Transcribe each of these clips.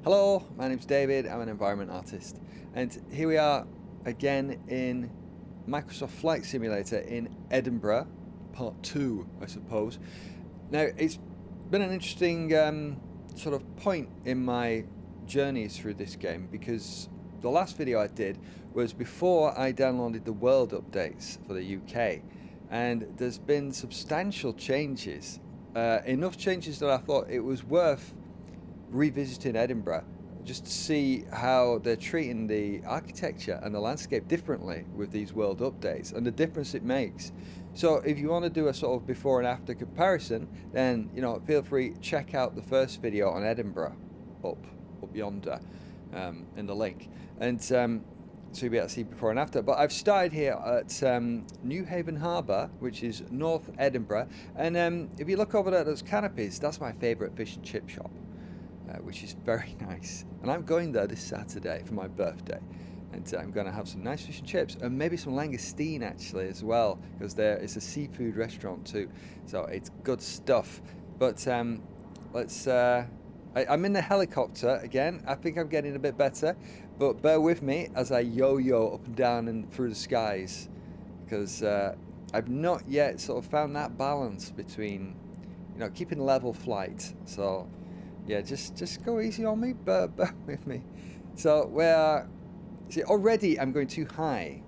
Hello, my name's David, I'm an environment artist, and here we are again in Microsoft Flight Simulator in Edinburgh, part 2 I suppose. Now it's been an interesting sort of point in my journey through this game, because the last video I did was before I downloaded the world updates for the UK, and there's been substantial changes, enough changes that I thought it was worth revisiting Edinburgh just to see how they're treating the architecture and the landscape differently with these world updates and the difference it makes. So if you want to do a sort of before and after comparison, then feel free to check out the first video on Edinburgh up yonder in the link, and so you'll be able to see before and after. But I've started here at New Haven Harbour, which is North Edinburgh, and if you look over there, those canopies, that's my favourite fish and chip shop. Which is very nice, and I'm going there this Saturday for my birthday, and I'm going to have some nice fish and chips and maybe some langoustine actually as well, because there is a seafood restaurant too, so it's good stuff. But let's I'm in the helicopter again. I think I'm getting a bit better, but bear with me as I yo-yo up and down and through the skies, because I've not yet sort of found that balance between keeping level flight. So yeah, just go easy on me, bear with me. So see, already I'm going too high.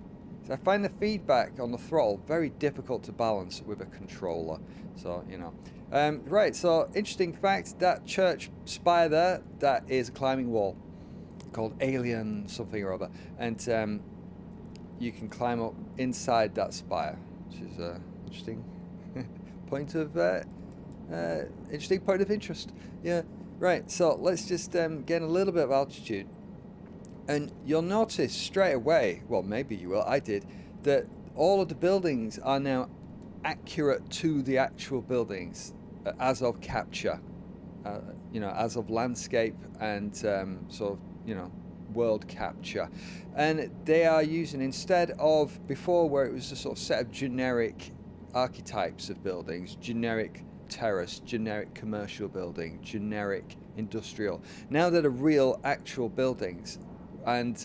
So I find the feedback on the throttle very difficult to balance with a controller. So, right, so interesting fact, that church spire there, that is a climbing wall called Alien something or other. And you can climb up inside that spire, which is an interesting point of interest. Yeah. Right, so let's just get a little bit of altitude, and you'll notice straight away, well maybe you will, I did, that all of the buildings are now accurate to the actual buildings as of capture, as of landscape and sort of, world capture. And they are using, instead of before where it was a sort of set of generic archetypes of buildings, generic terrace, generic commercial building, generic industrial. Now that are real actual buildings, and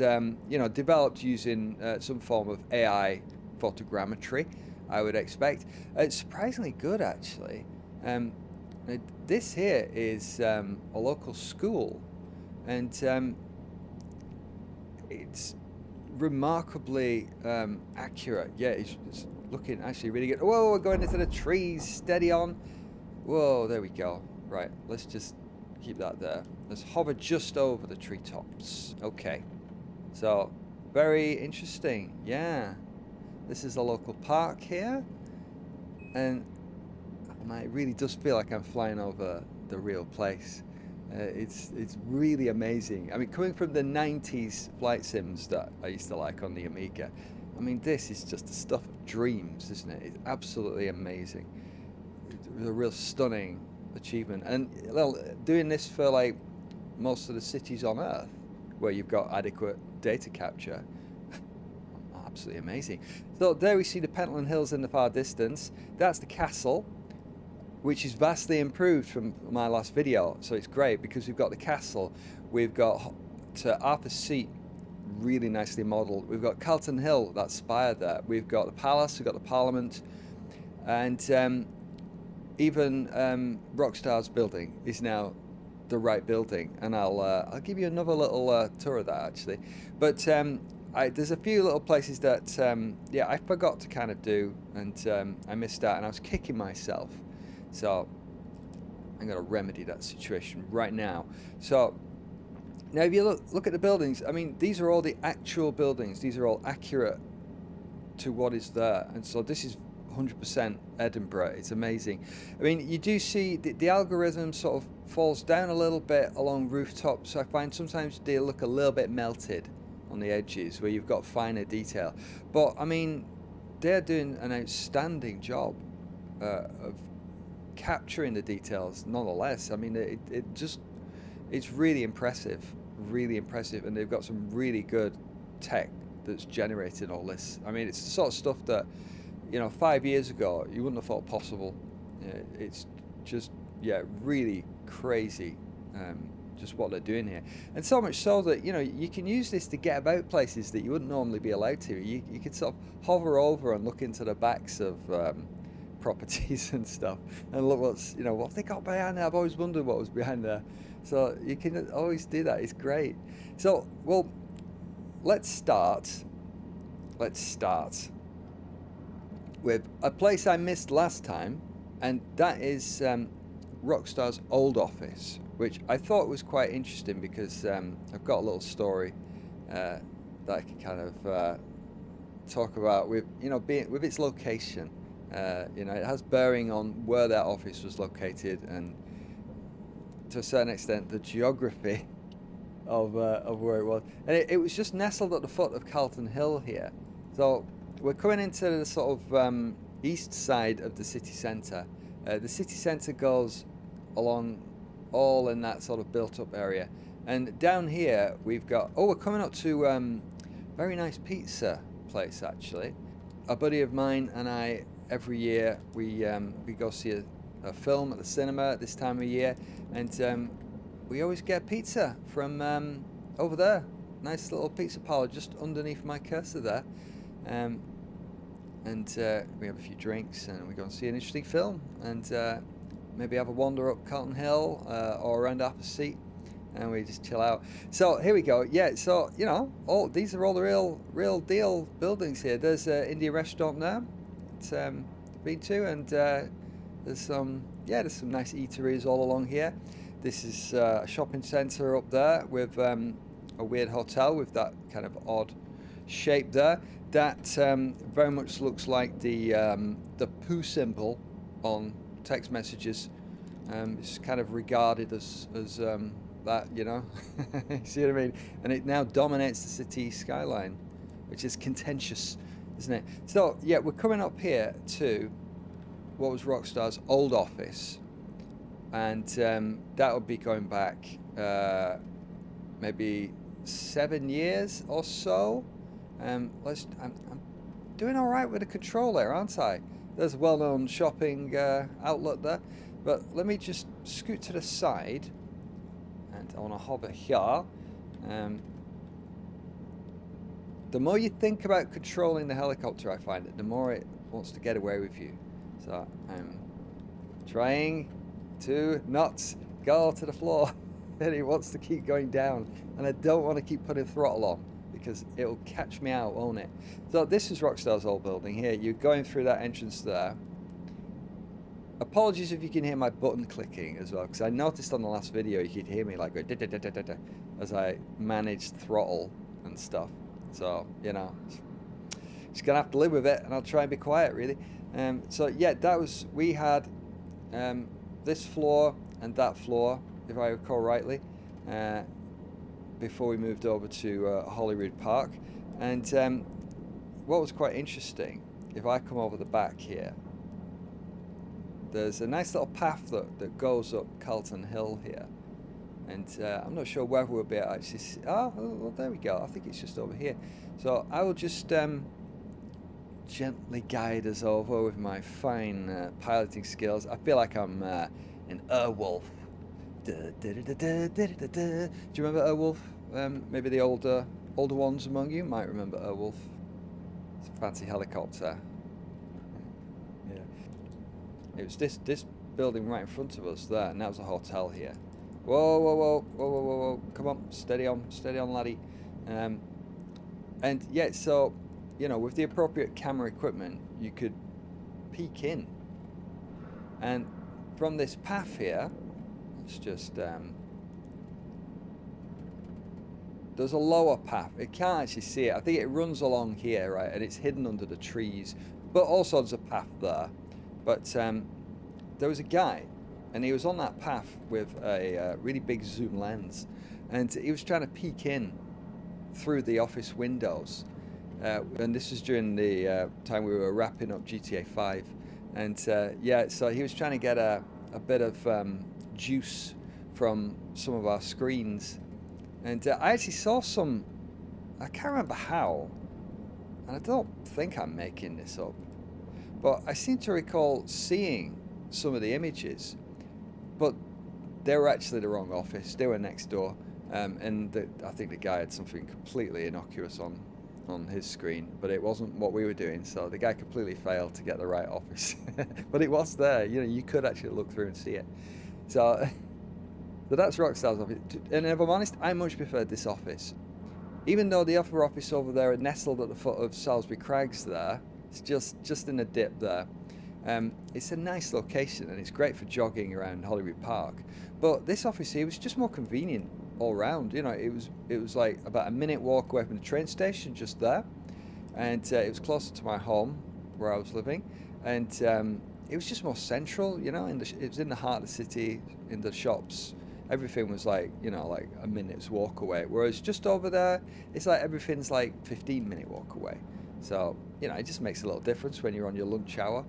developed using some form of AI photogrammetry, I would expect. It's surprisingly good actually. This here is a local school, and it's remarkably accurate. Yeah, it's looking actually really good. Whoa, we're going into the trees, steady on. Whoa, there we go. Right, let's just keep that there. Let's hover just over the treetops. Okay, so very interesting. Yeah, this is a local park here, and it really does feel like I'm flying over the real place. It's really amazing. I mean, coming from the 90s flight sims that I used to like on the Amiga, I mean, this is just the stuff of dreams, isn't it? It's absolutely amazing. A real stunning achievement, and doing this for like most of the cities on Earth where you've got adequate data capture, absolutely amazing. So there we see the Pentland Hills in the far distance. That's the castle, which is vastly improved from my last video. So it's great because we've got the castle, we've got Arthur's Seat, really nicely modelled. We've got Calton Hill, that spire there. We've got the palace, we've got the Parliament, and even Rockstars building is now the right building, and I'll give you another little tour of that actually. But there's a few little places that I forgot to kind of do, and I missed out, and I was kicking myself. So I'm going to remedy that situation right now. So now if you look at the buildings, I mean, these are all the actual buildings. These are all accurate to what is there, and so this is 100% Edinburgh. It's amazing. I mean, you do see the algorithm sort of falls down a little bit along rooftops, so I find sometimes they look a little bit melted on the edges where you've got finer detail, but I mean, they're doing an outstanding job of capturing the details nonetheless. I mean, it's really impressive, and they've got some really good tech that's generated all this. I mean, it's the sort of stuff that 5 years ago you wouldn't have thought possible. It's just really crazy just what they're doing here. And so much so that, you know, you can use this to get about places that you wouldn't normally be allowed to. You could sort of hover over and look into the backs of properties and stuff, and look what's, you know, what have they got behind there. I've always wondered what was behind there. So you can always do that. It's great. So, well, let's start with a place I missed last time, and that is Rockstar's old office, which I thought was quite interesting because I've got a little story that I can kind of talk about with, you know, being with its location. You know, it has bearing on where that office was located, and to a certain extent the geography of where it was. And it was just nestled at the foot of Calton Hill here. So we're coming into the sort of east side of the city centre. The city centre goes along all in that sort of built up area. And down here we've got, oh, we're coming up to very nice pizza place actually. A buddy of mine and I, every year we go see a film at the cinema at this time of year, and we always get pizza from over there. Nice little pizza parlour just underneath my cursor there. And we have a few drinks and we go and see an interesting film, and maybe have a wander up Calton Hill or around Upper Seat, and we just chill out. So here we go. Yeah, so, you know, all these are all the real deal buildings here. There's an Indian restaurant there it's been to, and there's some nice eateries all along here. This is a shopping centre up there with a weird hotel with that kind of odd shape there. That very much looks like the poo symbol on text messages. It's kind of regarded as that, you know. You see what I mean? And it now dominates the city skyline, which is contentious, isn't it? So yeah, we're coming up here to what was Rockstar's old office, and that would be going back maybe 7 years or so. I'm doing all right with the controller, aren't I? There's a well-known shopping outlet there, but let me just scoot to the side, and I want to hover here. The more you think about controlling the helicopter, I find it, the more it wants to get away with you. So I'm trying to not go to the floor, and it wants to keep going down, and I don't want to keep putting throttle on, because it'll catch me out, won't it? So this is Rockstar's old building here. You're going through that entrance there. Apologies if you can hear my button clicking as well, because I noticed on the last video you could hear me like go da da da da da da as I managed throttle and stuff. So, you know, just gonna have to live with it, and I'll try and be quiet really. So yeah, we had this floor and that floor, if I recall rightly, before we moved over to Holyrood Park. And what was quite interesting, if I come over the back here, there's a nice little path that goes up Calton Hill here, and I'm not sure whether we'll be able to actually see. Oh, well, there we go. I think it's just over here. So I will just gently guide us over with my fine piloting skills. I feel like I'm in Airwolf. Do you remember Airwolf? Maybe the older ones among you might remember Airwolf. It's a fancy helicopter. Yeah. It was this building right in front of us there, and that was a hotel here. Whoa, whoa, whoa, whoa, whoa, whoa, whoa. Come on, steady on, laddie. And yeah, so, you know, with the appropriate camera equipment, you could peek in. And from this path here, it's just there's a lower path. It can't actually see it. I think it runs along here, right, and it's hidden under the trees, but also there's a path there. But there was a guy, and he was on that path with a really big zoom lens, and he was trying to peek in through the office windows, and this was during the time we were wrapping up GTA 5, and yeah, so he was trying to get a bit of juice from some of our screens, and I actually saw some, I can't remember how, and I don't think I'm making this up, but I seem to recall seeing some of the images, but they were actually the wrong office. They were next door, and I think the guy had something completely innocuous on his screen, but it wasn't what we were doing. So the guy completely failed to get the right office, but it was there. You know, you could actually look through and see it. So, so that's Rockstar's office. And if I'm honest, I much preferred this office. Even though the other office over there, nestled at the foot of Salisbury Crags there, it's just in a dip there. It's a nice location and it's great for jogging around Holyrood Park. But this office here was just more convenient all round. You know, it was like about a minute walk away from the train station, just there, and it was closer to my home where I was living, and it was just more central. You know, it was in the heart of the city, in the shops. Everything was like, you know, like a minute's walk away. Whereas just over there, it's like everything's like 15-minute walk away. So, you know, it just makes a little difference when you're on your lunch hour,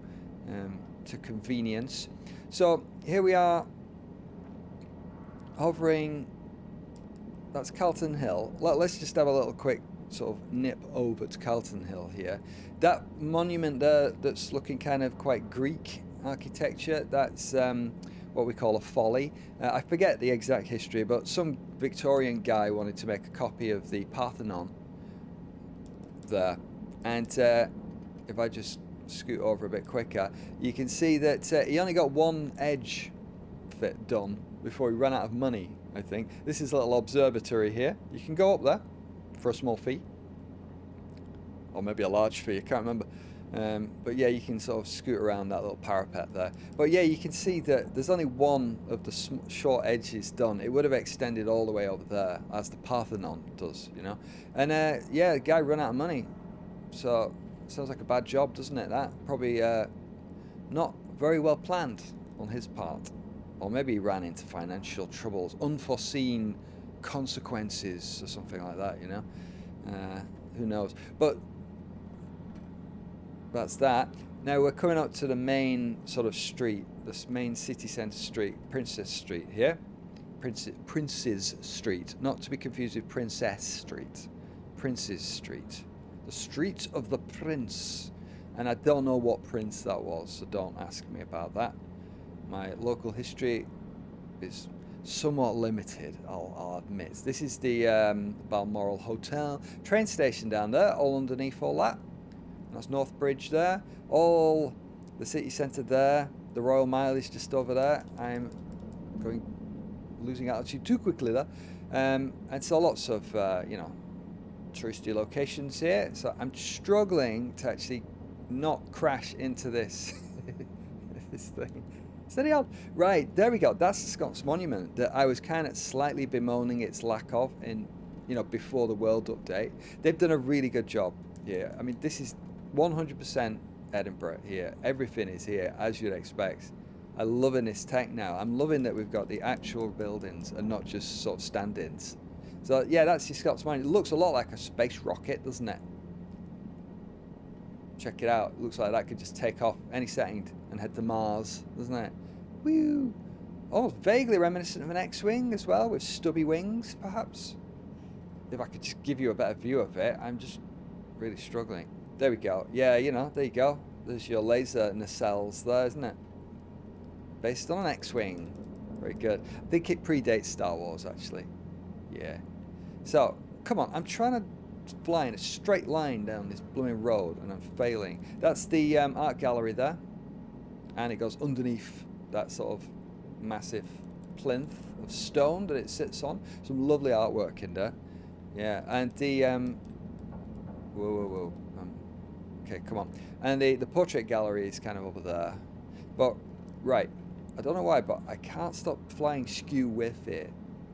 to convenience. So here we are, hovering. That's Calton Hill. Let's just have a little quick sort of nip over to Calton Hill here. That monument there that's looking kind of quite Greek architecture, that's what we call a Folly. I forget the exact history, but some Victorian guy wanted to make a copy of the Parthenon there. And if I just scoot over a bit quicker, you can see that he only got one edge fit done before he ran out of money, I think. This is a little observatory here. You can go up there for a small fee. Or maybe a large fee, I can't remember. But yeah, you can sort of scoot around that little parapet there. But yeah, you can see that there's only one of the short edges done. It would have extended all the way over there, as the Parthenon does, you know. And yeah, the guy ran out of money. So, sounds like a bad job, doesn't it? That probably not very well planned on his part. Or maybe he ran into financial troubles, unforeseen consequences or something like that, you know. Who knows? But that's that. Now we're coming up to the main sort of street, this main city centre street, Princess Street here. Prince's Street, not to be confused with Princess Street. Prince's Street. The street of the prince. And I don't know what prince that was, so don't ask me about that. My local history is somewhat limited, I'll admit. This is the Balmoral Hotel. Train station down there, all underneath all that. That's North Bridge there. All the city centre there. The Royal Mile is just over there. I'm losing altitude too quickly there. And so lots of, you know, touristy locations here. So I'm struggling to actually not crash into this this thing. Steady on. Right, there we go. That's the Scots Monument that I was kind of slightly bemoaning its lack of in, you know, before the World Update. They've done a really good job here. I mean, this is 100% Edinburgh here. Everything is here, as you'd expect. I'm loving this tech now. I'm loving that we've got the actual buildings and not just sort of stand-ins. So, yeah, that's the Scots Monument. It looks a lot like a space rocket, doesn't it? Check it out. It looks like that could just take off any second and head to Mars, doesn't it? Woo! Oh, vaguely reminiscent of an X-Wing as well, with stubby wings, perhaps. If I could just give you a better view of it, I'm just really struggling. There we go. Yeah, you know, there you go. There's your laser nacelles there, isn't it? Based on an X-Wing. Very good. I think it predates Star Wars, actually. Yeah. So, come on. I'm trying to fly in a straight line down this blooming road, and I'm failing. That's the art gallery there. And it goes underneath that sort of massive plinth of stone that it sits on. Some lovely artwork in there. Yeah, and the... whoa. Okay, come on. And the portrait gallery is kind of over there. But, right, I don't know why, but I can't stop flying skew with it.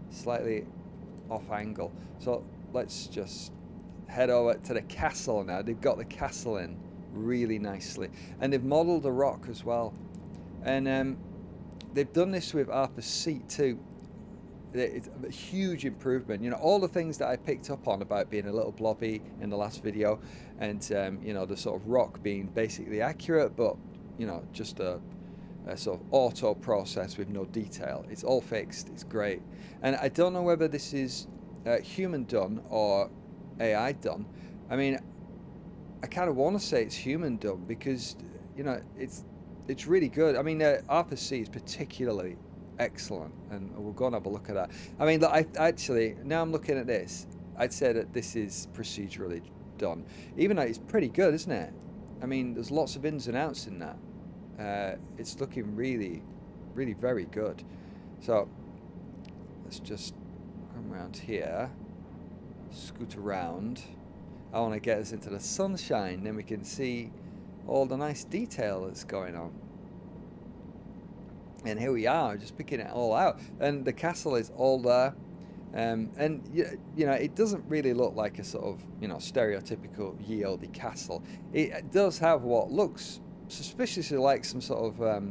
Slightly off angle. So let's just head over to the castle now. They've got the castle in really nicely. And they've modelled a rock as well. And they've done this with Arthur's seat too. It's a huge improvement. You know, all the things that I picked up on about being a little blobby in the last video, and you know, the sort of rock being basically accurate, but you know, just a sort of auto process with no detail. It's all fixed. It's great. And I don't know whether this is human done or AI done. I mean, I kind of want to say it's human done because, you know, it's really good. I mean, Arthur's seat is particularly excellent, and we'll go and have a look at that. I mean, look, I actually, now I'm looking at this, I'd say that this is procedurally done. Even though it's pretty good, isn't it? I mean, there's lots of ins and outs in that. It's looking really, really very good. So let's just come around here, scoot around. I want to get us into the sunshine, then we can see all the nice detail that's going on. And here we are, just picking it all out. And the castle is all there. And you know, it doesn't really look like a sort of, you know, stereotypical ye olde castle. It does have what looks suspiciously like some sort of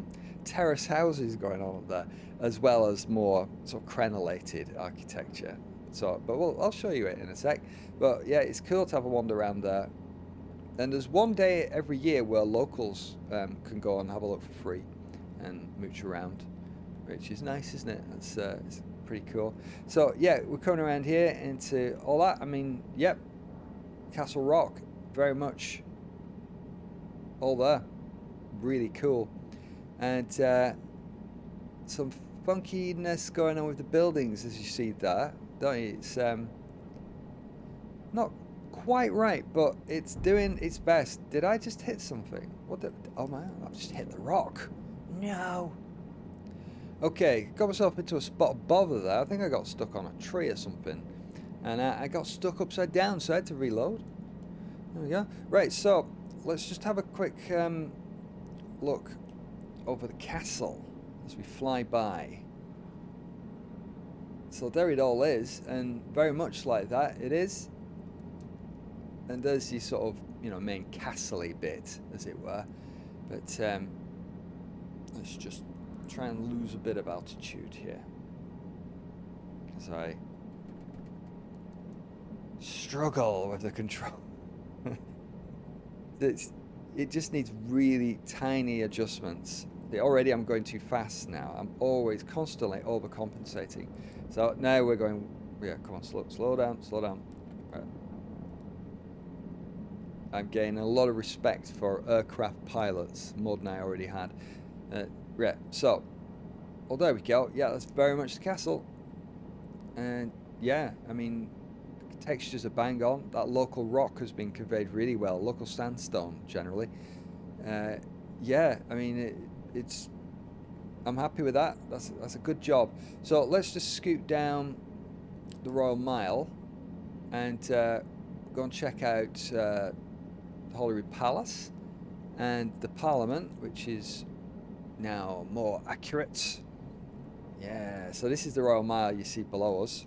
terrace houses going on up there, as well as more sort of crenellated architecture. So, but I'll show you it in a sec. But yeah, it's cool to have a wander around there. And there's one day every year where locals can go and have a look for free and mooch around, which is nice, isn't it? It's pretty cool. So yeah, we're coming around here into all that. I mean, yep, Castle Rock, very much all there. Really cool. And some funkiness going on with the buildings, as you see there, don't you? It's not quite right, but it's doing its best. Did I just hit something? What the? Oh man, I've just hit the rock. No. Okay, got myself into a spot of bother there. I think I got stuck on a tree or something. And I got stuck upside down, so I had to reload. There we go. Right, so let's just have a quick look over the castle as we fly by. So there it all is, and very much like that it is. And there's the sort of, you know, main castle-y bit, as it were. But let's just try and lose a bit of altitude here, because I struggle with the control. It just needs really tiny adjustments. Already I'm going too fast now. I'm always constantly overcompensating. So now we're going, yeah, come on, slow down. Right. I'm gaining a lot of respect for aircraft pilots, more than I already had. Yeah, so, well, there we go. Yeah, that's very much the castle. And yeah, I mean, the textures are bang on. That local rock has been conveyed really well. Local sandstone, generally. Yeah, I mean, it's. I'm happy with that. That's a good job. So let's just scoot down the Royal Mile and go and check out the Holyrood Palace and the Parliament, which is now more accurate. Yeah, so this is the Royal Mile you see below us,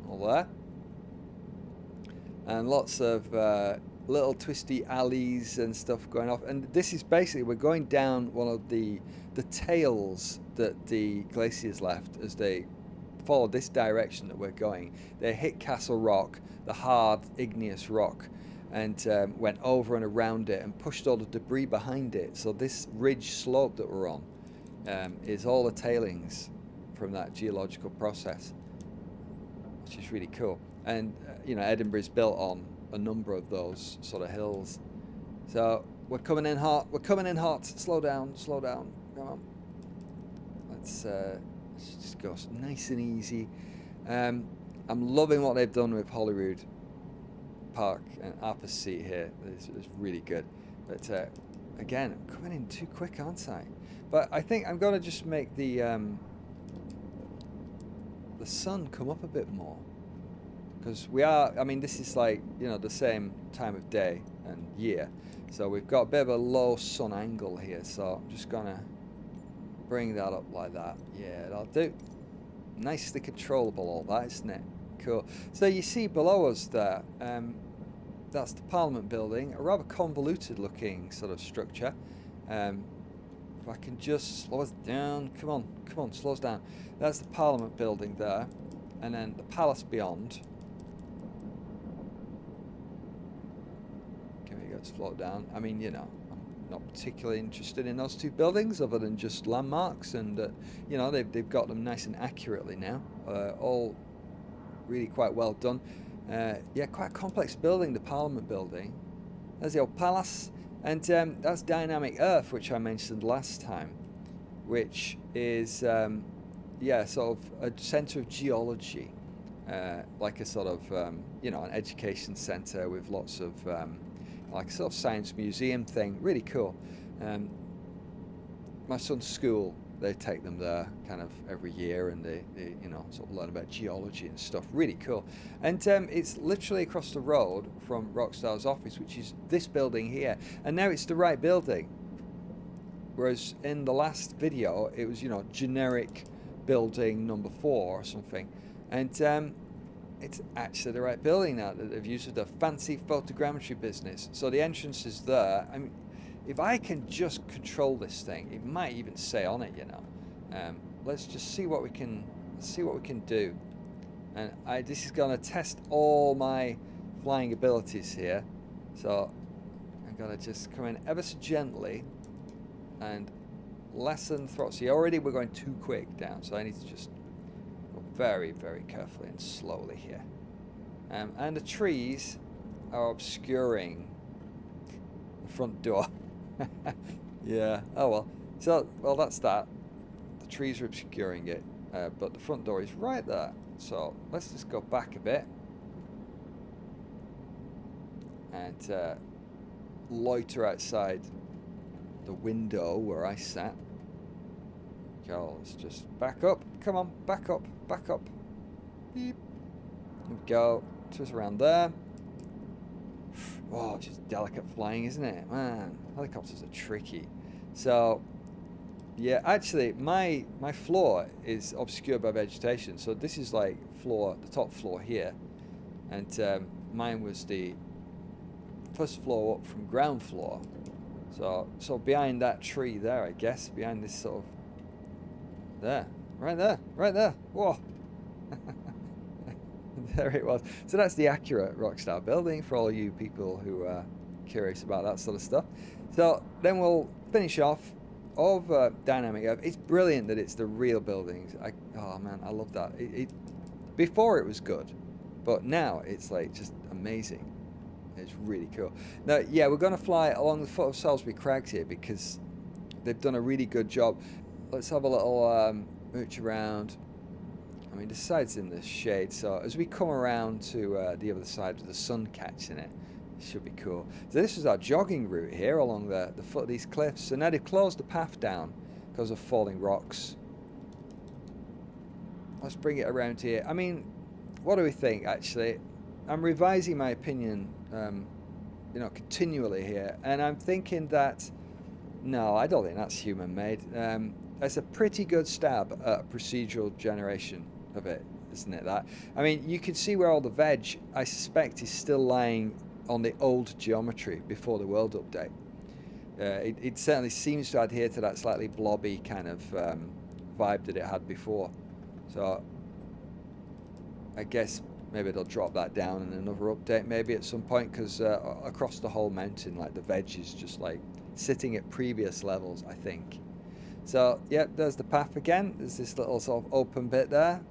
all there, and lots of little twisty alleys and stuff going off. And this is basically, we're going down one of the tails that the glaciers left as they follow this direction that we're going. They hit Castle Rock, the hard igneous rock, and went over and around it and pushed all the debris behind it. So this ridge slope that we're on is all the tailings from that geological process, which is really cool. And you know, Edinburgh is built on a number of those sort of hills. So we're coming in hot. Slow down. Come on. Let's just go nice and easy. I'm loving what they've done with Holyrood Park and Arthur's Seat here. It's really good. But again, I'm coming in too quick, aren't I? But I think I'm going to just make the sun come up a bit more, because we are, I mean, this is like, you know, the same time of day and year, so we've got a bit of a low sun angle here. So I'm just gonna bring that up like that. Yeah, that'll do. Nicely controllable, all that, isn't it? Cool. So you see below us there, that's the Parliament building, a rather convoluted looking sort of structure. If I can just slow us down, come on, slow us down. That's the Parliament building there, and then the palace beyond. Okay, we go to slow down. I mean, you know, I'm not particularly interested in those two buildings, other than just landmarks, and you know, they've got them nice and accurately now, all really quite well done. Yeah, quite a complex building, the Parliament building. There's the old palace, and that's Dynamic Earth, which I mentioned last time, which is yeah, sort of a centre of geology, like a sort of you know, an education centre with lots of like a sort of science museum thing. Really cool. Um, my son's school, they take them there kind of every year, and they you know, sort of learn about geology and stuff. Really cool. And it's literally across the road from Rockstar's office, which is this building here. And now it's the right building. Whereas in the last video, it was, you know, generic building number 4 or something. And it's actually the right building now that they've used for the fancy photogrammetry business. So the entrance is there. I mean, if I can just control this thing, it might even say on it, you know. Let's just see what we can do. And this is going to test all my flying abilities here. So I'm going to just come in ever so gently and lessen throttle. See, already we're going too quick down, so I need to just go very, very carefully and slowly here. And the trees are obscuring the front door. Yeah, oh well. So, well, that's that. The trees are obscuring it, but the front door is right there. So let's just go back a bit and loiter outside the window where I sat. Okay, let's just back up. Come on, back up, back up. Beep. There we go. Twist around there. Oh, just delicate flying, isn't it? Man, helicopters are tricky. So, yeah, actually, my floor is obscured by vegetation. So this is like the top floor here, and mine was the first floor up from ground floor. So behind that tree there, I guess, behind this sort of there, right there. Whoa. There it was. So that's the accurate Rockstar building for all you people who are curious about that sort of stuff. So then we'll finish off of Dynamic Earth. It's brilliant that it's the real buildings. Oh man, I love that. Before it was good, but now it's like just amazing. It's really cool. Now, yeah, we're going to fly along the foot of Salisbury Crags here because they've done a really good job. Let's have a little mooch around. I mean, the side's in the shade, so as we come around to the other side with the sun catching it, it should be cool. So this is our jogging route here along the foot of these cliffs. So now they've closed the path down because of falling rocks. Let's bring it around here. I mean, what do we think, actually? I'm revising my opinion, you know, continually here, and I'm thinking that, no, I don't think that's human-made. It's a pretty good stab at a procedural generation of it, isn't it, that? I mean, you can see where all the veg, I suspect, is still lying on the old geometry before the world update. It certainly seems to adhere to that slightly blobby kind of vibe that it had before. So I guess maybe they'll drop that down in another update maybe at some point, because across the whole mountain, like, the veg is just like sitting at previous levels, I think. So, yep, there's the path again. There's this little sort of open bit there.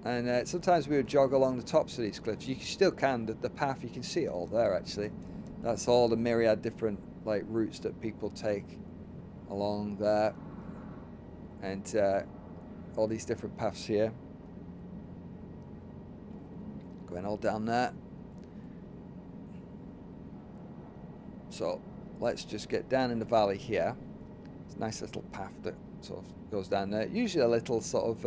And sometimes we would jog along the tops of these cliffs. You still can. The path, you can see it all there, actually. That's all the myriad different, like, routes that people take along there. And all these different paths here. Going all down there. So, let's just get down in the valley here. It's a nice little path that sort of goes down there. Usually a little sort of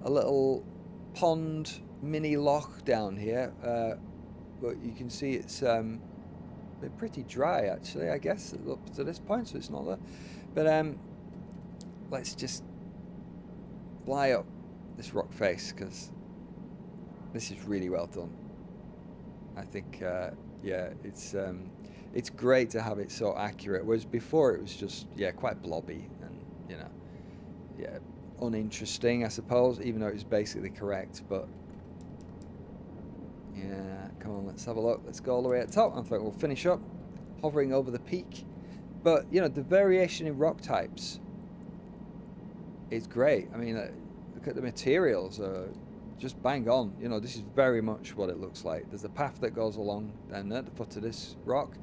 a little pond mini loch down here, but you can see it's been pretty dry, actually, I guess, up to this point, so it's not there. But let's just fly up this rock face, because this is really well done. I think yeah, it's great to have it so accurate, whereas before it was just, yeah, quite blobby and, you know, yeah, uninteresting, I suppose, even though it was basically correct. But yeah, come on, let's have a look. Let's go all the way at the top. I think we'll finish up hovering over the peak. But, you know, the variation in rock types is great. I mean, look at the materials, just bang on. You know, this is very much what it looks like. There's a path that goes along down there at the foot of this rock.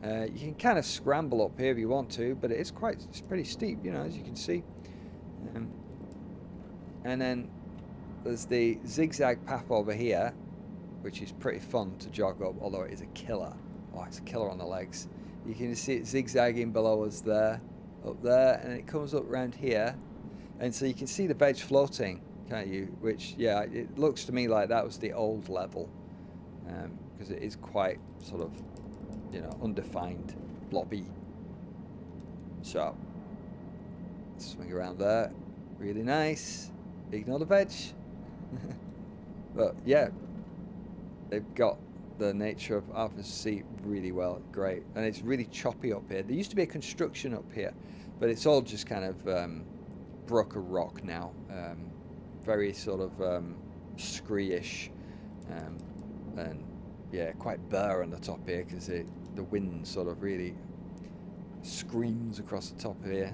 You can kind of scramble up here if you want to, but it's pretty steep, you know, as you can see. And then there's the zigzag path over here, which is pretty fun to jog up, although it is a killer. Oh, it's a killer on the legs. You can see it zigzagging below us there, up there, and it comes up around here. And so you can see the veg floating, can't you? Which, yeah, it looks to me like that was the old level, because it is quite sort of, you know, undefined, blobby. So, swing around there, really nice. Ignore the veg. But yeah, they've got the nature of Arthur's Seat really well, great. And it's really choppy up here. There used to be a construction up here, but it's all just kind of broken rock now. Very sort of scree-ish, and yeah, quite bare on the top here because the wind sort of really screams across the top here.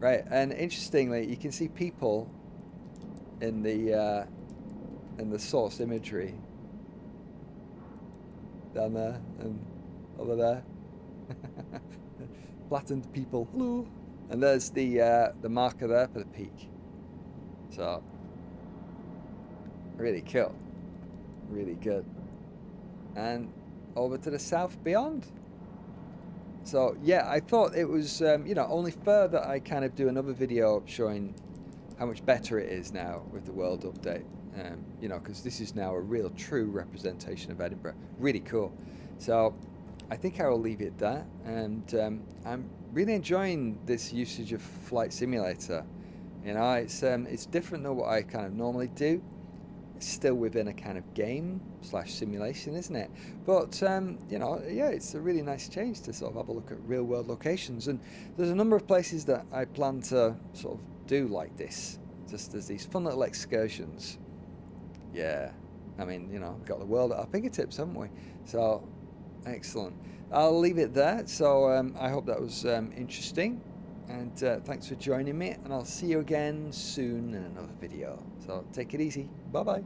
Right, and interestingly, you can see people in the source imagery down there and over there. Flattened people, hello. And there's the marker there for the peak. So really cool, really good. And over to the south beyond. So yeah, I thought it was you know, only fair that I kind of do another video showing how much better it is now with the World Update. You know, because this is now a real true representation of Edinburgh. Really cool. So I think I will leave it there, and I'm really enjoying this usage of Flight Simulator. You know, it's different than what I kind of normally do. It's still within a kind of game / simulation, isn't it? But you know, yeah, it's a really nice change to sort of have a look at real world locations. And there's a number of places that I plan to sort of do like this, just as these fun little excursions. Yeah, I mean, you know, we've got the world at our fingertips, haven't we? So excellent. I'll leave it there. So I hope that was interesting, and thanks for joining me, and I'll see you again soon in another video. So take it easy. Bye bye.